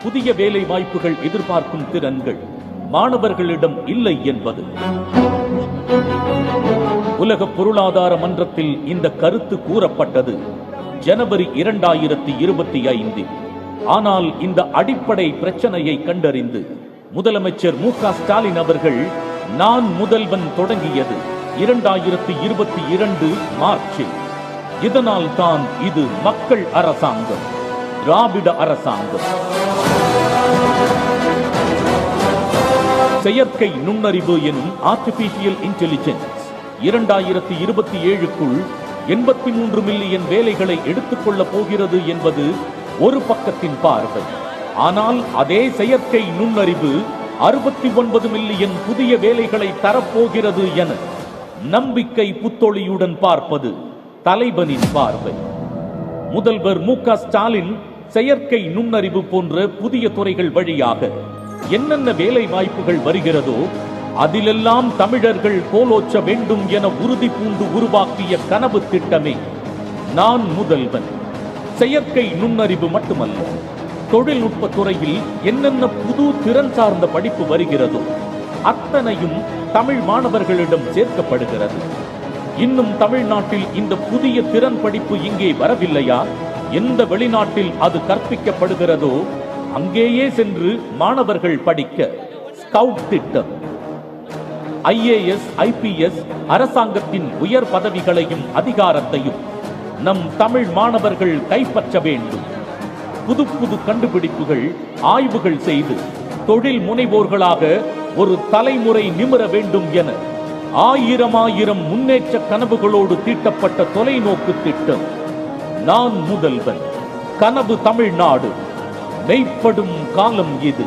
புதிய வேலை வாய்ப்புகள் எதிர்பார்க்கும் திறன்கள் மாணவர்களிடம் இல்லை என்பது. உலக பொருளாதார மன்றத்தில் இந்த கருத்து கூறப்பட்டது ஜனவரி 2025. ஆனால் இந்த அடிப்படை பிரச்சனையை கண்டறிந்து முதலமைச்சர் மு.க. ஸ்டாலின் அவர்கள் நான் முதல்வன் தொடங்கியது 2022 மார்ச்சில். இதனால் தான் இது மக்கள் அரசாங்கம், திராவிட அரசாங்கம். செயற்கை நுண்ணறிவு எனும் ஆர்டிபிஷியல் இன்டெலிஜென்ஸ் 2027க்குள் 83 மில்லியன் வேலைகளை எடுத்துக்கொள்ள போகிறது என்பது ஒரு பக்கத்தின் பார்வை. ஆனால் அதே செயற்கை நுண்ணறிவு 69 மில்லியன் புதிய வேலைகளை தரப்போகிறது என நம்பிக்கை புத்தொளியுடன் பார்ப்பது தலைவனின் பார்வை. முதல்வர் மு.க. ஸ்டாலின் செயற்கை நுண்ணறிவு போன்ற புதிய துறைகள் வழியாக என்னென்ன வேலை வாய்ப்புகள் வருகிறதோ அதிலெல்லாம் தமிழர்கள் கோலோச்ச வேண்டும் என உறுதி பூண்டு உருவாக்கிய கனவு திட்டமே நான் முதல்வன். செயற்கை நுண்ணறிவு மட்டுமல்ல, தொழில்நுட்ப துறையில் என்னென்ன புது திறன் சார்ந்த படிப்பு வருகிறதோ அத்தனையும் தமிழ் மாணவர்களிடம் சேர்க்கப்படுகிறது. இன்னும் தமிழ்நாட்டில் இந்த புதிய திறன் படிப்பு இங்கே வரவில்லையா? எந்த வெளிநாட்டில் அது கற்பிக்கப்படுகிறதோ அங்கேயே சென்று மாணவர்கள் படிக்க ஸ்கவுட் திட்டம். IAS, IPS அரசாங்கத்தின் உயர் பதவிகளையும் அதிகாரத்தையும் நம் தமிழ் மாணவர்கள் கைப்பற்ற வேண்டும். புது புது கண்டுபிடிப்புகள், ஆய்வுகள் செய்து தொழில் முனைவோர்களாக ஒரு தலைமுறை நிமிர வேண்டும் என ஆயிரம் முன்னேற்ற கனவுகளோடு தீட்டப்பட்ட தொலைநோக்கு திட்டம் நான் முதல்வன். கனவு தமிழ்நாடு மெய்ப்படும் காலம் இது.